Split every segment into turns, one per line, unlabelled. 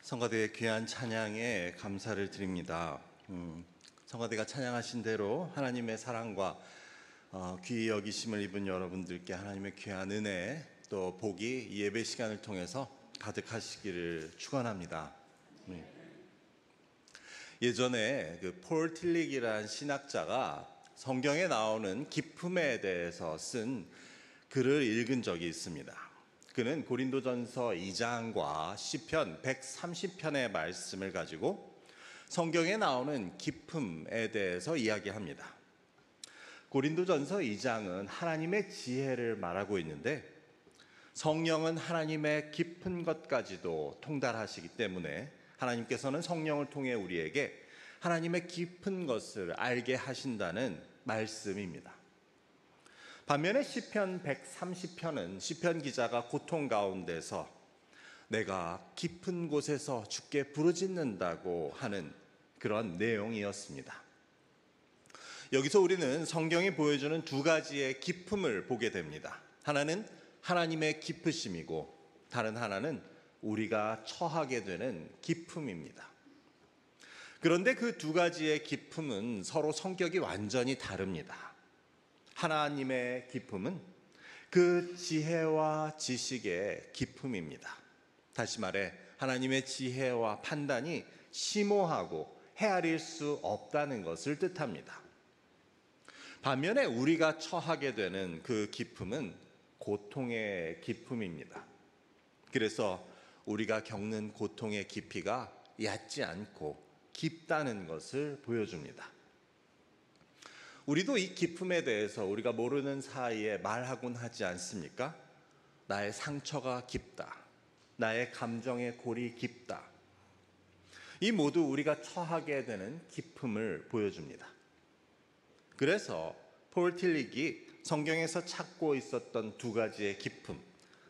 성가대의 귀한 찬양에 감사를 드립니다. 성가대가 찬양하신 대로 하나님의 사랑과 귀히 여기심을 입은 여러분들께 하나님의 귀한 은혜 또 복이 이 예배 시간을 통해서 가득하시기를 축원합니다. 예전에 폴 틸릭이라는 신학자가 성경에 나오는 기쁨에 대해서 쓴 글을 읽은 적이 있습니다. 그는 고린도전서 2장과 시편 130편의 말씀을 가지고 성경에 나오는 기쁨에 대해서 이야기합니다. 고린도전서 2장은 하나님의 지혜를 말하고 있는데 성령은 하나님의 깊은 것까지도 통달하시기 때문에 하나님께서는 성령을 통해 우리에게 하나님의 깊은 것을 알게 하신다는 말씀입니다. 반면에 시편 130편은 시편 기자가 고통 가운데서 내가 깊은 곳에서 주께 부르짖는다고 하는 그런 내용이었습니다. 여기서 우리는 성경이 보여주는 두 가지의 기쁨을 보게 됩니다. 하나는 하나님의 기쁘심이고 다른 하나는 우리가 처하게 되는 기쁨입니다. 그런데 그 두 가지의 기쁨은 서로 성격이 완전히 다릅니다. 하나님의 기쁨은 그 지혜와 지식의 기쁨입니다. 다시 말해 하나님의 지혜와 판단이 심오하고 헤아릴 수 없다는 것을 뜻합니다. 반면에 우리가 처하게 되는 그 기쁨은 고통의 기쁨입니다. 그래서 우리가 겪는 고통의 깊이가 얕지 않고 깊다는 것을 보여줍니다. 우리도 이 기쁨에 대해서 우리가 모르는 사이에 말하곤 하지 않습니까? 나의 상처가 깊다. 나의 감정의 골이 깊다. 이 모두 우리가 처하게 되는 기쁨을 보여줍니다. 그래서 폴 틸릭이 성경에서 찾고 있었던 두 가지의 기쁨,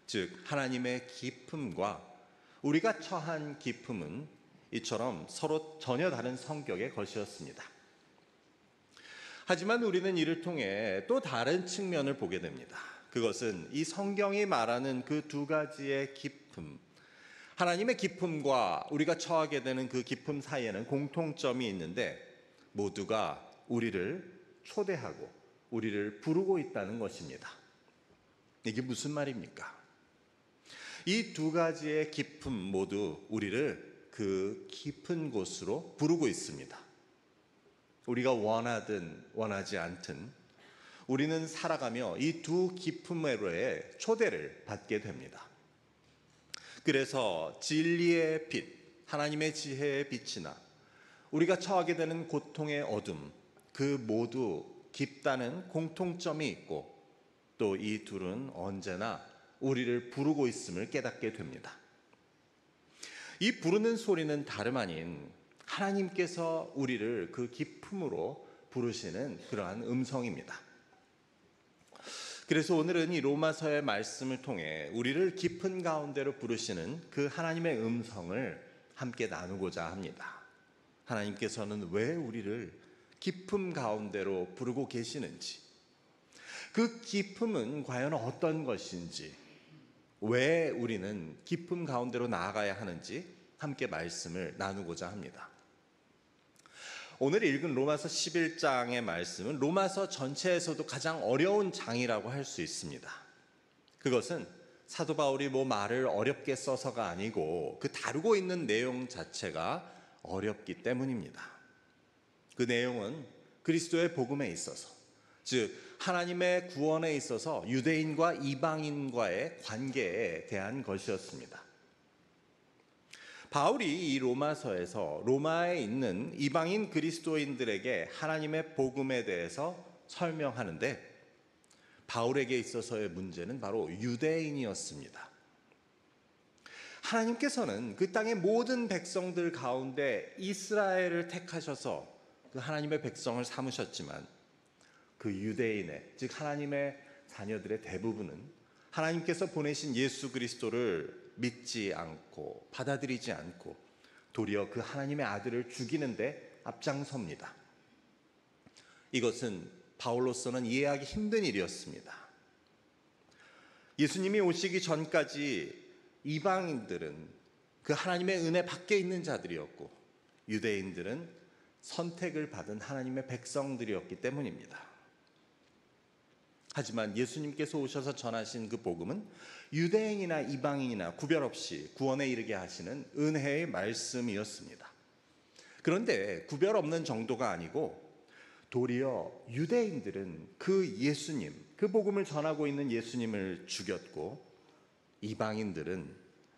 즉 하나님의 기쁨과 우리가 처한 기쁨은 이처럼 서로 전혀 다른 성격의 것이었습니다. 하지만 우리는 이를 통해 또 다른 측면을 보게 됩니다. 그것은 이 성경이 말하는 그 두 가지의 기쁨, 하나님의 기쁨과 우리가 처하게 되는 그 기쁨 사이에는 공통점이 있는데 모두가 우리를 초대하고 우리를 부르고 있다는 것입니다. 이게 무슨 말입니까? 이 두 가지의 기쁨 모두 우리를 그 깊은 곳으로 부르고 있습니다. 우리가 원하든 원하지 않든 우리는 살아가며 이 두 기쁨으로의 초대를 받게 됩니다. 그래서 진리의 빛, 하나님의 지혜의 빛이나 우리가 처하게 되는 고통의 어둠, 그 모두 깊다는 공통점이 있고 또 이 둘은 언제나 우리를 부르고 있음을 깨닫게 됩니다. 이 부르는 소리는 다름 아닌 하나님께서 우리를 그 기쁨으로 부르시는 그러한 음성입니다. 그래서 오늘은 이 로마서의 말씀을 통해 우리를 깊은 가운데로 부르시는 그 하나님의 음성을 함께 나누고자 합니다. 하나님께서는 왜 우리를 깊음 가운데로 부르고 계시는지, 그 기쁨은 과연 어떤 것인지, 왜 우리는 깊음 가운데로 나아가야 하는지 함께 말씀을 나누고자 합니다. 오늘 읽은 로마서 11장의 말씀은 로마서 전체에서도 가장 어려운 장이라고 할 수 있습니다. 그것은 사도 바울이 말을 어렵게 써서가 아니고 그 다루고 있는 내용 자체가 어렵기 때문입니다. 그 내용은 그리스도의 복음에 있어서, 즉 하나님의 구원에 있어서 유대인과 이방인과의 관계에 대한 것이었습니다. 바울이 이 로마서에서 로마에 있는 이방인 그리스도인들에게 하나님의 복음에 대해서 설명하는데 바울에게 있어서의 문제는 바로 유대인이었습니다. 하나님께서는 그 땅의 모든 백성들 가운데 이스라엘을 택하셔서 그 하나님의 백성을 삼으셨지만 그 유대인의, 즉 하나님의 자녀들의 대부분은 하나님께서 보내신 예수 그리스도를 믿지 않고 받아들이지 않고 도리어 그 하나님의 아들을 죽이는데 앞장섭니다. 이것은 바울로서는 이해하기 힘든 일이었습니다. 예수님이 오시기 전까지 이방인들은 그 하나님의 은혜 밖에 있는 자들이었고 유대인들은 선택을 받은 하나님의 백성들이었기 때문입니다. 하지만 예수님께서 오셔서 전하신 그 복음은 유대인이나 이방인이나 구별 없이 구원에 이르게 하시는 은혜의 말씀이었습니다. 그런데 구별 없는 정도가 아니고 도리어 유대인들은 그 예수님, 그 복음을 전하고 있는 예수님을 죽였고 이방인들은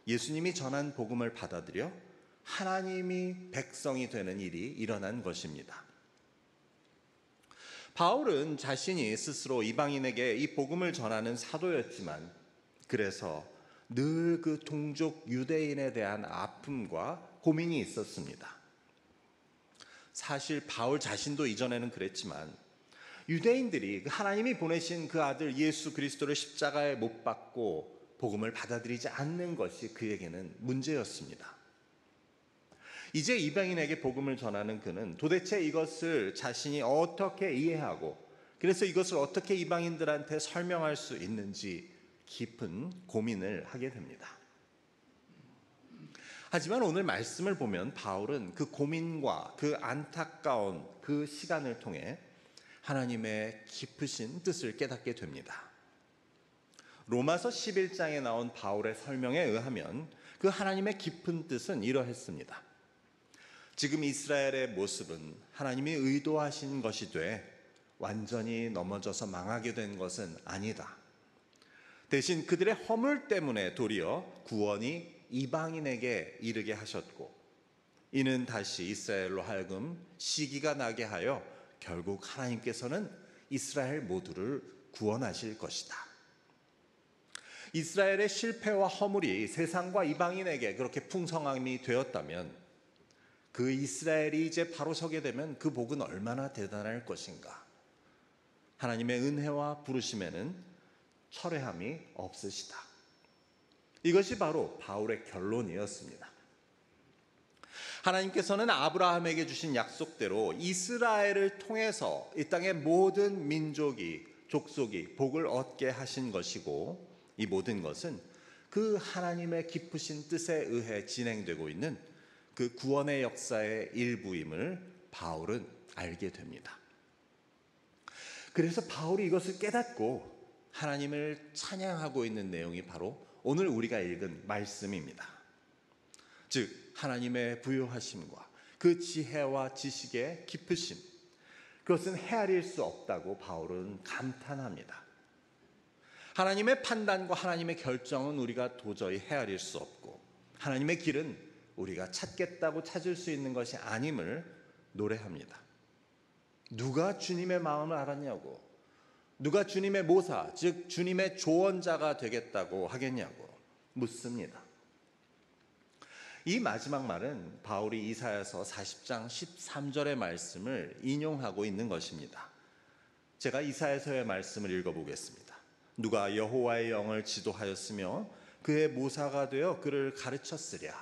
예수님이 전한 복음을 받아들여 하나님이 백성이 되는 일이 일어난 것입니다. 바울은 자신이 스스로 이방인에게 이 복음을 전하는 사도였지만 그래서 늘 그 동족 유대인에 대한 아픔과 고민이 있었습니다. 사실 바울 자신도 이전에는 그랬지만 유대인들이 하나님이 보내신 그 아들 예수 그리스도를 십자가에 못 박고 복음을 받아들이지 않는 것이 그에게는 문제였습니다. 이제 이방인에게 복음을 전하는 그는 도대체 이것을 자신이 어떻게 이해하고 그래서 이것을 어떻게 이방인들한테 설명할 수 있는지 깊은 고민을 하게 됩니다. 하지만 오늘 말씀을 보면 바울은 그 고민과 그 안타까운 그 시간을 통해 하나님의 깊으신 뜻을 깨닫게 됩니다. 로마서 11장에 나온 바울의 설명에 의하면 그 하나님의 깊은 뜻은 이러했습니다. 지금 이스라엘의 모습은 하나님이 의도하신 것이 돼 완전히 넘어져서 망하게 된 것은 아니다. 대신 그들의 허물 때문에 도리어 구원이 이방인에게 이르게 하셨고 이는 다시 이스라엘로 하여금 시기가 나게 하여 결국 하나님께서는 이스라엘 모두를 구원하실 것이다. 이스라엘의 실패와 허물이 세상과 이방인에게 그렇게 풍성함이 되었다면 그 이스라엘이 이제 바로 서게 되면 그 복은 얼마나 대단할 것인가. 하나님의 은혜와 부르심에는 철회함이 없으시다. 이것이 바로 바울의 결론이었습니다. 하나님께서는 아브라함에게 주신 약속대로 이스라엘을 통해서 이 땅의 모든 민족이 족속이 복을 얻게 하신 것이고 이 모든 것은 그 하나님의 깊으신 뜻에 의해 진행되고 있는 그 구원의 역사의 일부임을 바울은 알게 됩니다. 그래서 바울이 이것을 깨닫고 하나님을 찬양하고 있는 내용이 바로 오늘 우리가 읽은 말씀입니다. 즉 하나님의 부요하심과 그 지혜와 지식의 깊으심, 그것은 헤아릴 수 없다고 바울은 감탄합니다. 하나님의 판단과 하나님의 결정은 우리가 도저히 헤아릴 수 없고 하나님의 길은 우리가 찾겠다고 찾을 수 있는 것이 아님을 노래합니다. 누가 주님의 마음을 알았냐고, 누가 주님의 모사, 즉 주님의 조언자가 되겠다고 하겠냐고 묻습니다. 이 마지막 말은 바울이 이사야서 40장 13절의 말씀을 인용하고 있는 것입니다. 제가 이사야서의 말씀을 읽어보겠습니다. 누가 여호와의 영을 지도하였으며 그의 모사가 되어 그를 가르쳤으랴.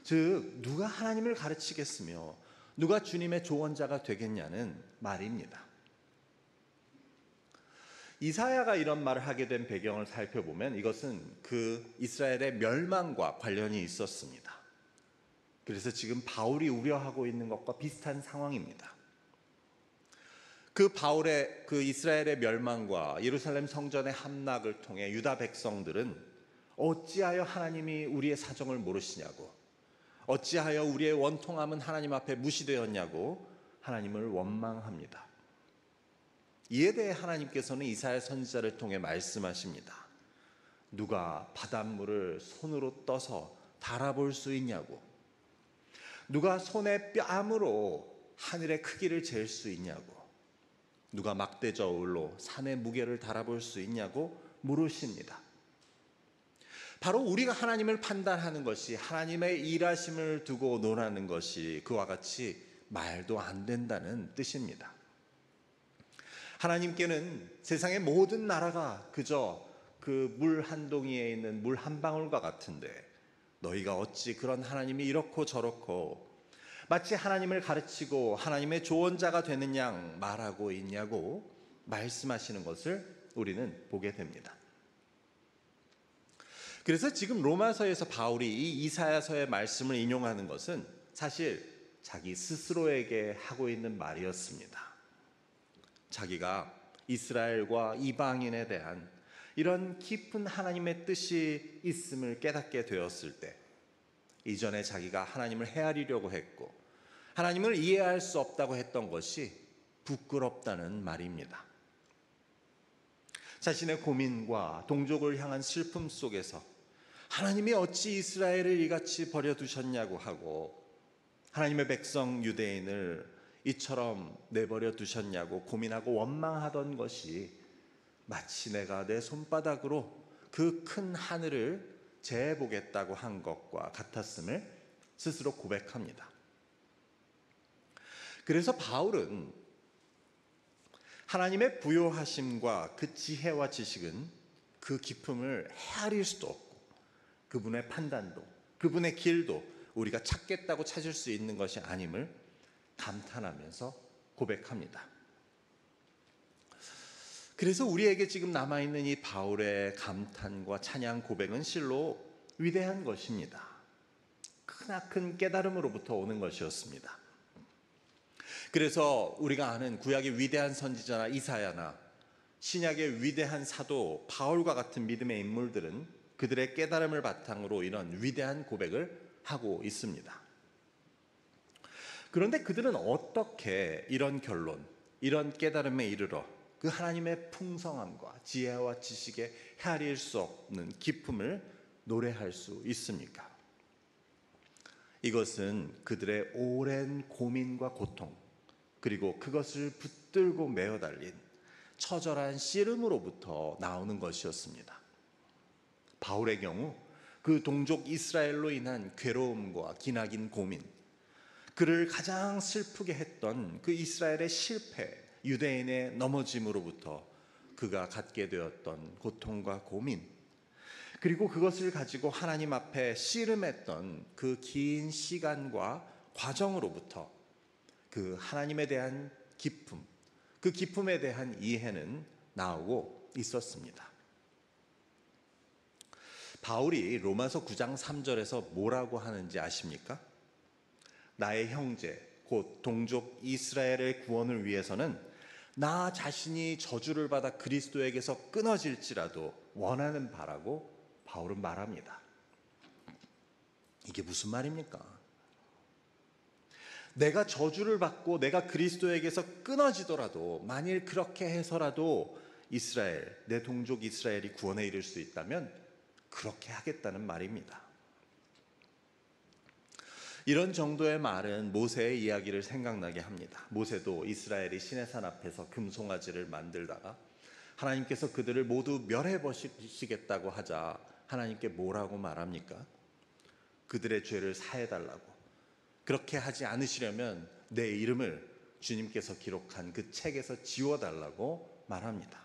즉 누가 하나님을 가르치겠으며 누가 주님의 조언자가 되겠냐는 말입니다. 이사야가 이런 말을 하게 된 배경을 살펴보면 이것은 그 이스라엘의 멸망과 관련이 있었습니다. 그래서 지금 바울이 우려하고 있는 것과 비슷한 상황입니다. 그 바울의 그 이스라엘의 멸망과 예루살렘 성전의 함락을 통해 유다 백성들은 어찌하여 하나님이 우리의 사정을 모르시냐고, 어찌하여 우리의 원통함은 하나님 앞에 무시되었냐고 하나님을 원망합니다. 이에 대해 하나님께서는 이사야 선지자를 통해 말씀하십니다. 누가 바닷물을 손으로 떠서 달아볼 수 있냐고, 누가 손의 뺨으로 하늘의 크기를 잴 수 있냐고, 누가 막대 저울로 산의 무게를 달아볼 수 있냐고 물으십니다. 바로 우리가 하나님을 판단하는 것이, 하나님의 일하심을 두고 논하는 것이 그와 같이 말도 안 된다는 뜻입니다. 하나님께는 세상의 모든 나라가 그저 그 물 한 동이에 있는 물 한 방울과 같은데 너희가 어찌 그런 하나님이 이렇고 저렇고 마치 하나님을 가르치고 하나님의 조언자가 되는 양 말하고 있냐고 말씀하시는 것을 우리는 보게 됩니다. 그래서 지금 로마서에서 바울이 이 이사야서의 말씀을 인용하는 것은 사실 자기 스스로에게 하고 있는 말이었습니다. 자기가 이스라엘과 이방인에 대한 이런 깊은 하나님의 뜻이 있음을 깨닫게 되었을 때, 이전에 자기가 하나님을 헤아리려고 했고 하나님을 이해할 수 없다고 했던 것이 부끄럽다는 말입니다. 자신의 고민과 동족을 향한 슬픔 속에서 하나님이 어찌 이스라엘을 이같이 버려두셨냐고 하고, 하나님의 백성 유대인을 이처럼 내버려 두셨냐고 고민하고 원망하던 것이 마치 내가 내 손바닥으로 그 큰 하늘을 재보겠다고 한 것과 같았음을 스스로 고백합니다. 그래서 바울은 하나님의 부요하심과 그 지혜와 지식은 그 깊음을 헤아릴 수도 없고, 그분의 판단도 그분의 길도 우리가 찾겠다고 찾을 수 있는 것이 아님을 감탄하면서 고백합니다. 그래서 우리에게 지금 남아있는 이 바울의 감탄과 찬양 고백은 실로 위대한 것입니다. 크나큰 깨달음으로부터 오는 것이었습니다. 그래서 우리가 아는 구약의 위대한 선지자나 이사야나 신약의 위대한 사도 바울과 같은 믿음의 인물들은 그들의 깨달음을 바탕으로 이런 위대한 고백을 하고 있습니다. 그런데 그들은 어떻게 이런 결론, 이런 깨달음에 이르러 그 하나님의 풍성함과 지혜와 지식에 헤아릴 수 없는 기쁨을 노래할 수 있습니까? 이것은 그들의 오랜 고민과 고통, 그리고 그것을 붙들고 메어 달린 처절한 씨름으로부터 나오는 것이었습니다. 바울의 경우 그 동족 이스라엘로 인한 괴로움과 기나긴 고민, 그를 가장 슬프게 했던 그 이스라엘의 실패, 유대인의 넘어짐으로부터 그가 갖게 되었던 고통과 고민, 그리고 그것을 가지고 하나님 앞에 씨름했던 그 긴 시간과 과정으로부터 그 하나님에 대한 기쁨, 그 기쁨에 대한 이해는 나오고 있었습니다. 바울이 로마서 9장 3절에서 뭐라고 하는지 아십니까? 나의 형제, 곧 동족 이스라엘의 구원을 위해서는 나 자신이 저주를 받아 그리스도에게서 끊어질지라도 원하는 바라고 바울은 말합니다. 이게 무슨 말입니까? 내가 저주를 받고 내가 그리스도에게서 끊어지더라도, 만일 그렇게 해서라도 이스라엘, 내 동족 이스라엘이 구원에 이를 수 있다면 그렇게 하겠다는 말입니다. 이런 정도의 말은 모세의 이야기를 생각나게 합니다. 모세도 이스라엘이 시내산 앞에서 금송아지를 만들다가 하나님께서 그들을 모두 멸해버리시겠다고 하자 하나님께 뭐라고 말합니까? 그들의 죄를 사해달라고, 그렇게 하지 않으시려면 내 이름을 주님께서 기록한 그 책에서 지워달라고 말합니다.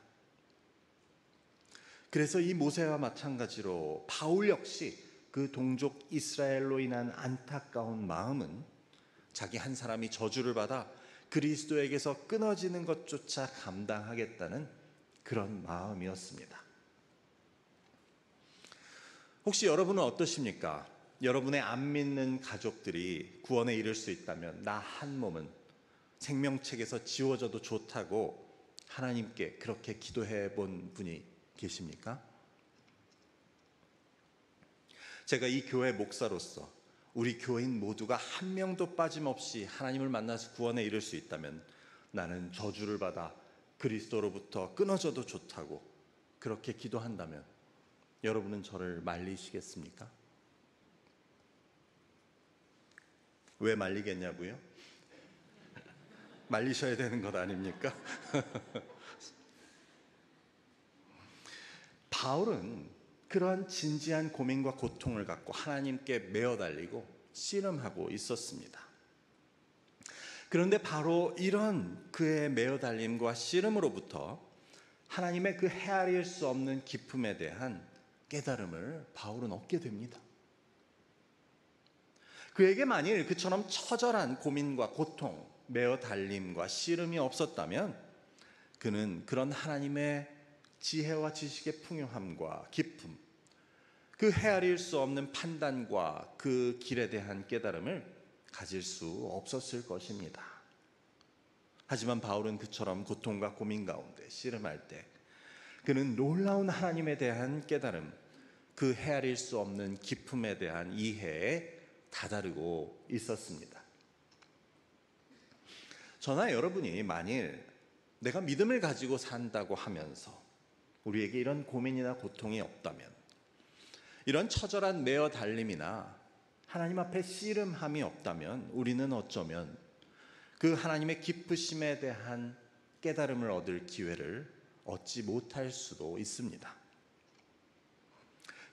그래서 이 모세와 마찬가지로 바울 역시 그 동족 이스라엘로 인한 안타까운 마음은 자기 한 사람이 저주를 받아 그리스도에게서 끊어지는 것조차 감당하겠다는 그런 마음이었습니다. 혹시 여러분은 어떠십니까? 여러분의 안 믿는 가족들이 구원에 이를 수 있다면 나 한 몸은 생명책에서 지워져도 좋다고 하나님께 그렇게 기도해 본 분이 계십니까? 제가 이 교회 목사로서 우리 교인 모두가 한 명도 빠짐없이 하나님을 만나서 구원에 이를 수 있다면 나는 저주를 받아 그리스도로부터 끊어져도 좋다고 그렇게 기도한다면 여러분은 저를 말리시겠습니까? 왜 말리겠냐고요? 말리셔야 되는 것 아닙니까? 바울은 그러한 진지한 고민과 고통을 갖고 하나님께 메어 달리고 씨름하고 있었습니다. 그런데 바로 이런 그의 메어 달림과 씨름으로부터 하나님의 그 헤아릴 수 없는 기쁨에 대한 깨달음을 바울은 얻게 됩니다. 그에게 만일 그처럼 처절한 고민과 고통, 메어 달림과 씨름이 없었다면 그는 그런 하나님의 지혜와 지식의 풍요함과 기쁨, 그 헤아릴 수 없는 판단과 그 길에 대한 깨달음을 가질 수 없었을 것입니다. 하지만 바울은 그처럼 고통과 고민 가운데 씨름할 때 그는 놀라운 하나님에 대한 깨달음, 그 헤아릴 수 없는 기품에 대한 이해에 다다르고 있었습니다. 저나 여러분이 만일 내가 믿음을 가지고 산다고 하면서 우리에게 이런 고민이나 고통이 없다면, 이런 처절한 내어 달림이나 하나님 앞에 씨름함이 없다면 우리는 어쩌면 그 하나님의 기쁘심에 대한 깨달음을 얻을 기회를 얻지 못할 수도 있습니다.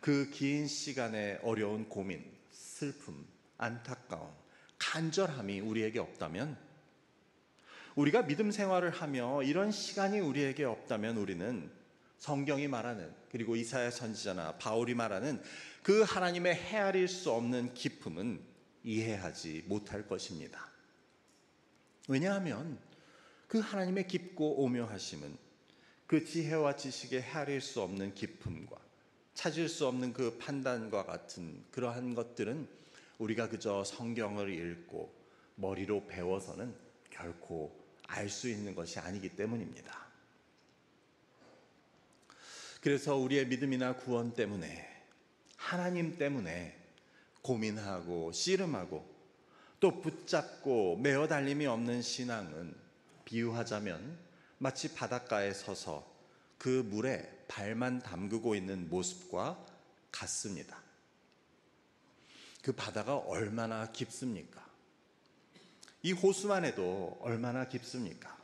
그 긴 시간의 어려운 고민, 슬픔, 안타까움, 간절함이 우리에게 없다면, 우리가 믿음 생활을 하며 이런 시간이 우리에게 없다면 우리는 성경이 말하는, 그리고 이사야 선지자나 바울이 말하는 그 하나님의 헤아릴 수 없는 기쁨은 이해하지 못할 것입니다. 왜냐하면 그 하나님의 깊고 오묘하심은 그 지혜와 지식의 헤아릴 수 없는 기쁨과 찾을 수 없는 그 판단과 같은 그러한 것들은 우리가 그저 성경을 읽고 머리로 배워서는 결코 알 수 있는 것이 아니기 때문입니다. 그래서 우리의 믿음이나 구원 때문에, 하나님 때문에 고민하고 씨름하고 또 붙잡고 메어 달림이 없는 신앙은 비유하자면 마치 바닷가에 서서 그 물에 발만 담그고 있는 모습과 같습니다. 그 바다가 얼마나 깊습니까? 이 호수만 해도 얼마나 깊습니까?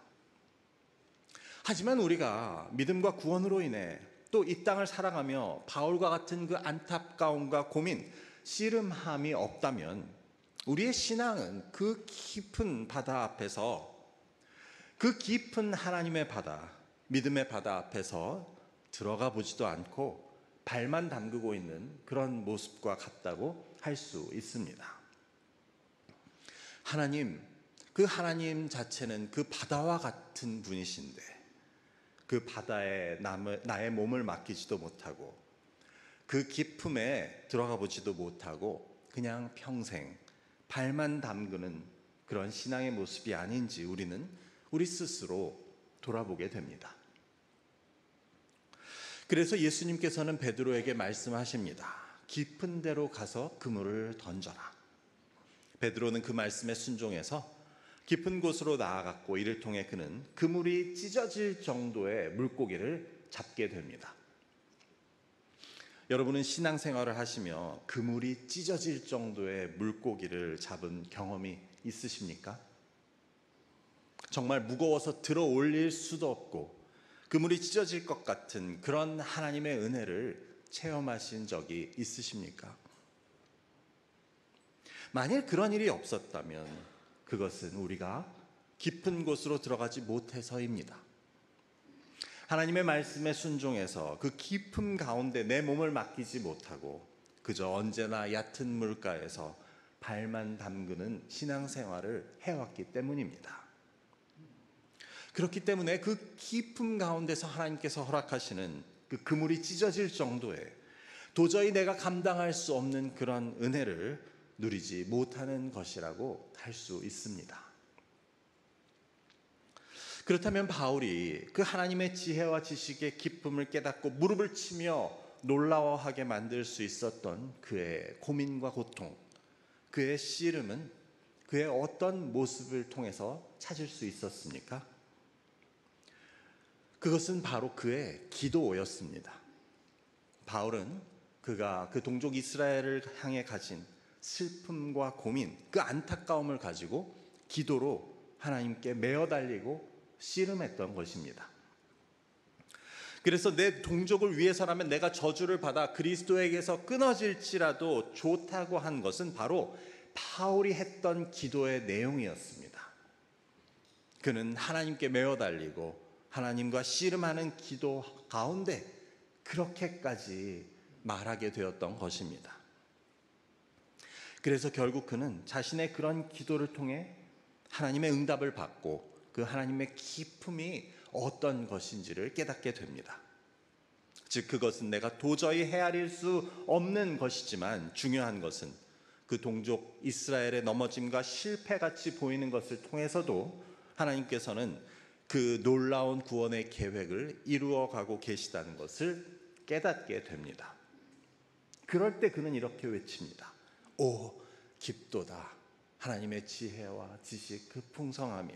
하지만 우리가 믿음과 구원으로 인해 또 이 땅을 살아가며 바울과 같은 그 안타까움과 고민, 씨름함이 없다면 우리의 신앙은 그 깊은 바다 앞에서, 그 깊은 하나님의 바다, 믿음의 바다 앞에서 들어가 보지도 않고 발만 담그고 있는 그런 모습과 같다고 할 수 있습니다. 하나님, 그 하나님 자체는 그 바다와 같은 분이신데 그 바다에 나의 몸을 맡기지도 못하고 그 깊음에 들어가 보지도 못하고 그냥 평생 발만 담그는 그런 신앙의 모습이 아닌지 우리는 우리 스스로 돌아보게 됩니다. 그래서 예수님께서는 베드로에게 말씀하십니다. 깊은 데로 가서 그물을 던져라. 베드로는 그 말씀에 순종해서 깊은 곳으로 나아갔고 이를 통해 그는 그물이 찢어질 정도의 물고기를 잡게 됩니다. 여러분은 신앙생활을 하시며 그물이 찢어질 정도의 물고기를 잡은 경험이 있으십니까? 정말 무거워서 들어 올릴 수도 없고 그물이 찢어질 것 같은 그런 하나님의 은혜를 체험하신 적이 있으십니까? 만일 그런 일이 없었다면 그것은 우리가 깊은 곳으로 들어가지 못해서입니다. 하나님의 말씀에 순종해서 그 깊음 가운데 내 몸을 맡기지 못하고 그저 언제나 얕은 물가에서 발만 담그는 신앙생활을 해왔기 때문입니다. 그렇기 때문에 그 깊음 가운데서 하나님께서 허락하시는 그 그물이 찢어질 정도의 도저히 내가 감당할 수 없는 그런 은혜를 누리지 못하는 것이라고 할 수 있습니다. 그렇다면 바울이 그 하나님의 지혜와 지식의 기쁨을 깨닫고 무릎을 치며 놀라워하게 만들 수 있었던 그의 고민과 고통, 그의 씨름은 그의 어떤 모습을 통해서 찾을 수 있었습니까? 그것은 바로 그의 기도였습니다. 바울은 그가 그 동족 이스라엘을 향해 가진 슬픔과 고민, 그 안타까움을 가지고 기도로 하나님께 메어 달리고 씨름했던 것입니다. 그래서 내 동족을 위해서라면 내가 저주를 받아 그리스도에게서 끊어질지라도 좋다고 한 것은 바로 바울이 했던 기도의 내용이었습니다. 그는 하나님께 메어 달리고 하나님과 씨름하는 기도 가운데 그렇게까지 말하게 되었던 것입니다. 그래서 결국 그는 자신의 그런 기도를 통해 하나님의 응답을 받고 그 하나님의 기쁨이 어떤 것인지를 깨닫게 됩니다. 즉 그것은 내가 도저히 헤아릴 수 없는 것이지만 중요한 것은 그 동족 이스라엘의 넘어짐과 실패같이 보이는 것을 통해서도 하나님께서는 그 놀라운 구원의 계획을 이루어가고 계시다는 것을 깨닫게 됩니다. 그럴 때 그는 이렇게 외칩니다. 오 깊도다 하나님의 지혜와 지식 그 풍성하며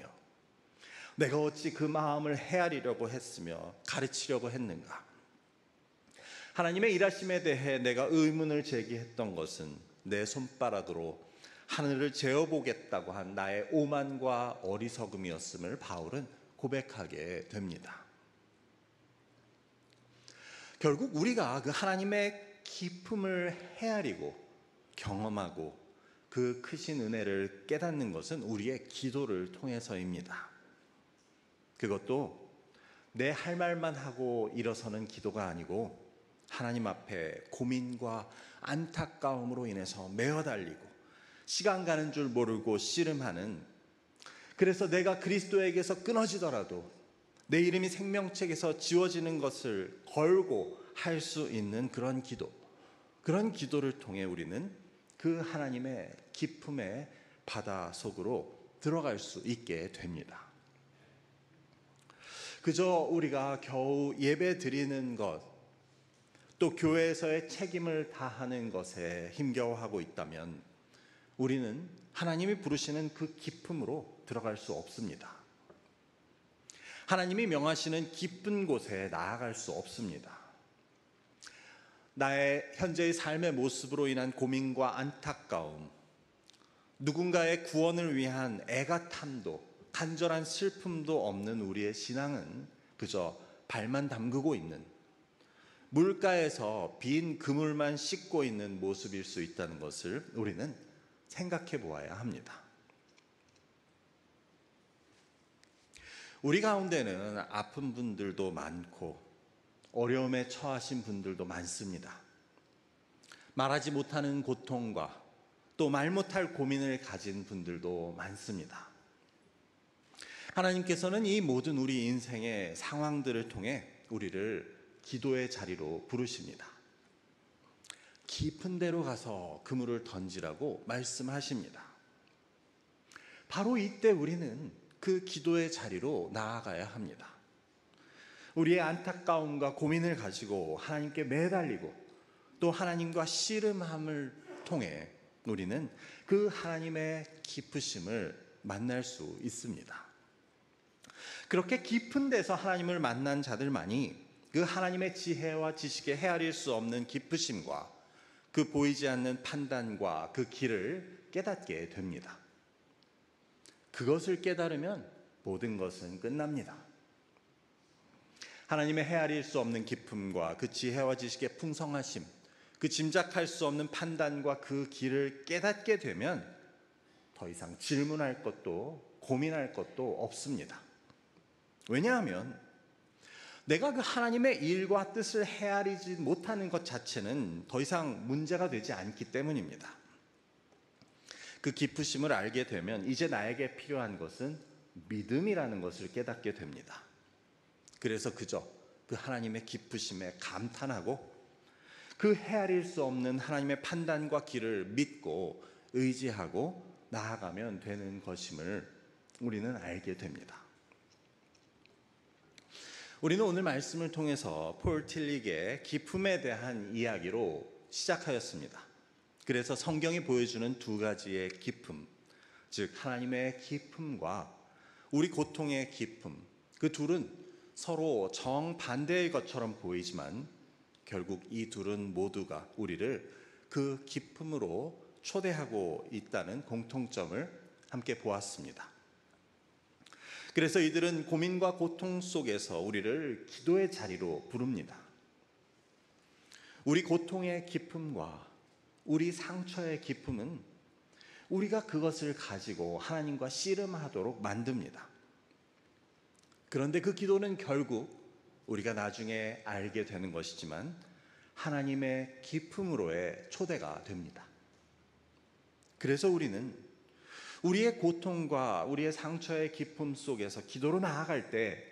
내가 어찌 그 마음을 헤아리려고 했으며 가르치려고 했는가. 하나님의 일하심에 대해 내가 의문을 제기했던 것은 내 손바닥으로 하늘을 재어보겠다고 한 나의 오만과 어리석음이었음을 바울은 고백하게 됩니다. 결국 우리가 그 하나님의 기품을 헤아리고 경험하고 그 크신 은혜를 깨닫는 것은 우리의 기도를 통해서입니다. 그것도 내 할 말만 하고 일어서는 기도가 아니고 하나님 앞에 고민과 안타까움으로 인해서 메어 달리고 시간 가는 줄 모르고 씨름하는, 그래서 내가 그리스도에게서 끊어지더라도 내 이름이 생명책에서 지워지는 것을 걸고 할 수 있는 그런 기도, 그런 기도를 통해 우리는 그 하나님의 기품의 바다 속으로 들어갈 수 있게 됩니다. 그저 우리가 겨우 예배 드리는 것, 또 교회에서의 책임을 다하는 것에 힘겨워하고 있다면 우리는 하나님이 부르시는 그 기품으로 들어갈 수 없습니다. 하나님이 명하시는 깊은 곳에 나아갈 수 없습니다. 나의 현재의 삶의 모습으로 인한 고민과 안타까움, 누군가의 구원을 위한 애가탐도, 간절한 슬픔도 없는 우리의 신앙은 그저 발만 담그고 있는, 물가에서 빈 그물만 씻고 있는 모습일 수 있다는 것을 우리는 생각해 보아야 합니다. 우리 가운데는 아픈 분들도 많고 어려움에 처하신 분들도 많습니다. 말하지 못하는 고통과 또 말 못할 고민을 가진 분들도 많습니다. 하나님께서는 이 모든 우리 인생의 상황들을 통해 우리를 기도의 자리로 부르십니다. 깊은 데로 가서 그물을 던지라고 말씀하십니다. 바로 이때 우리는 그 기도의 자리로 나아가야 합니다. 우리의 안타까움과 고민을 가지고 하나님께 매달리고 또 하나님과 씨름함을 통해 우리는 그 하나님의 깊으심을 만날 수 있습니다. 그렇게 깊은 데서 하나님을 만난 자들만이 그 하나님의 지혜와 지식에 헤아릴 수 없는 깊으심과 그 보이지 않는 판단과 그 길을 깨닫게 됩니다. 그것을 깨달으면 모든 것은 끝납니다. 하나님의 헤아릴 수 없는 깊음과 그 지혜와 지식의 풍성하심, 그 짐작할 수 없는 판단과 그 길을 깨닫게 되면 더 이상 질문할 것도 고민할 것도 없습니다. 왜냐하면 내가 그 하나님의 일과 뜻을 헤아리지 못하는 것 자체는 더 이상 문제가 되지 않기 때문입니다. 그 깊으심을 알게 되면 이제 나에게 필요한 것은 믿음이라는 것을 깨닫게 됩니다. 그래서 그저 그 하나님의 깊으심에 감탄하고 그 헤아릴 수 없는 하나님의 판단과 길을 믿고 의지하고 나아가면 되는 것임을 우리는 알게 됩니다. 우리는 오늘 말씀을 통해서 폴 틸릭의 기품에 대한 이야기로 시작하였습니다. 그래서 성경이 보여주는 두 가지의 기품, 즉 하나님의 기품과 우리 고통의 기품, 그 둘은 서로 정반대의 것처럼 보이지만 결국 이 둘은 모두가 우리를 그 기품으로 초대하고 있다는 공통점을 함께 보았습니다. 그래서 이들은 고민과 고통 속에서 우리를 기도의 자리로 부릅니다. 우리 고통의 기쁨과 우리 상처의 기쁨은 우리가 그것을 가지고 하나님과 씨름하도록 만듭니다. 그런데 그 기도는 결국 우리가 나중에 알게 되는 것이지만 하나님의 기쁨으로의 초대가 됩니다. 그래서 우리는 우리의 고통과 우리의 상처의 기쁨 속에서 기도로 나아갈 때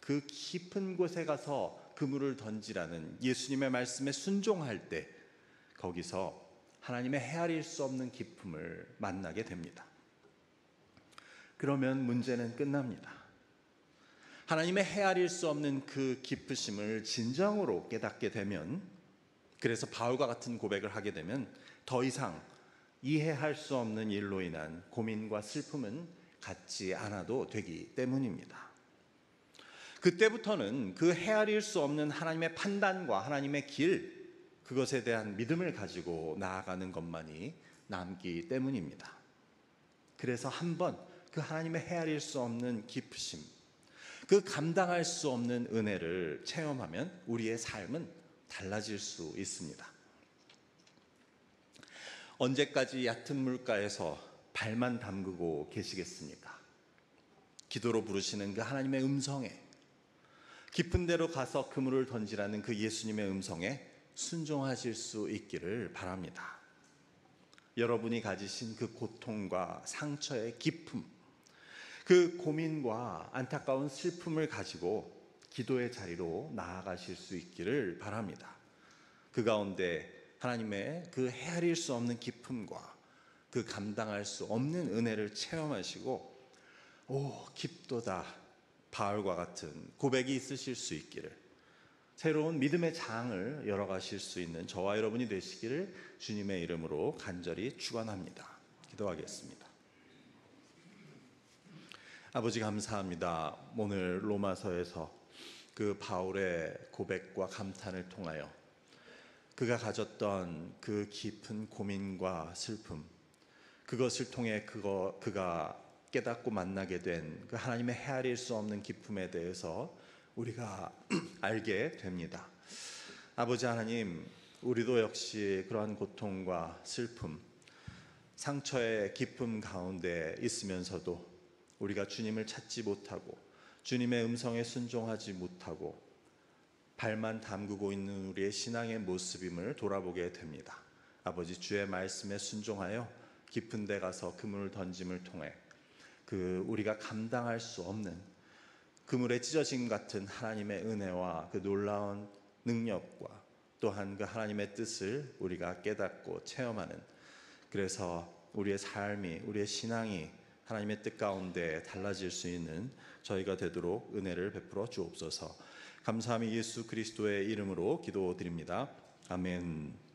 그 깊은 곳에 가서 그물을 던지라는 예수님의 말씀에 순종할 때 거기서 하나님의 헤아릴 수 없는 기쁨을 만나게 됩니다. 그러면 문제는 끝납니다. 하나님의 헤아릴 수 없는 그 기쁘심을 진정으로 깨닫게 되면, 그래서 바울과 같은 고백을 하게 되면 더 이상 이해할 수 없는 일로 인한 고민과 슬픔은 갖지 않아도 되기 때문입니다. 그때부터는 그 헤아릴 수 없는 하나님의 판단과 하나님의 길, 그것에 대한 믿음을 가지고 나아가는 것만이 남기 때문입니다. 그래서 한번 그 하나님의 헤아릴 수 없는 기쁘심, 그 감당할 수 없는 은혜를 체험하면 우리의 삶은 달라질 수 있습니다. 언제까지 얕은 물가에서 발만 담그고 계시겠습니까? 기도로 부르시는 그 하나님의 음성에, 깊은 데로 가서 그물을 던지라는 그 예수님의 음성에 순종하실 수 있기를 바랍니다. 여러분이 가지신 그 고통과 상처의 기쁨, 그 고민과 안타까운 슬픔을 가지고 기도의 자리로 나아가실 수 있기를 바랍니다. 그 가운데 하나님의 그 헤아릴 수 없는 기쁨과 그 감당할 수 없는 은혜를 체험하시고, 오 깊도다, 바울과 같은 고백이 있으실 수 있기를, 새로운 믿음의 장을 열어가실 수 있는 저와 여러분이 되시기를 주님의 이름으로 간절히 축원합니다. 기도하겠습니다. 아버지 감사합니다. 오늘 로마서에서 그 바울의 고백과 감탄을 통하여 그가 가졌던 그 깊은 고민과 슬픔, 그것을 통해 그가 깨닫고 만나게 된 그 하나님의 헤아릴 수 없는 기쁨에 대해서 우리가 알게 됩니다. 아버지 하나님, 우리도 역시 그러한 고통과 슬픔, 상처의 기쁨 가운데 있으면서도 우리가 주님을 찾지 못하고 주님의 음성에 순종하지 못하고 발만 담그고 있는 우리의 신앙의 모습임을 돌아보게 됩니다. 아버지, 주의 말씀에 순종하여 깊은 데 가서 그물을 던짐을 통해 그 우리가 감당할 수 없는 그물에 찢어짐 같은 하나님의 은혜와 그 놀라운 능력과 또한 그 하나님의 뜻을 우리가 깨닫고 체험하는, 그래서 우리의 삶이, 우리의 신앙이 하나님의 뜻 가운데 달라질 수 있는 저희가 되도록 은혜를 베풀어 주옵소서. 감사함이 예수 그리스도의 이름으로 기도드립니다. 아멘.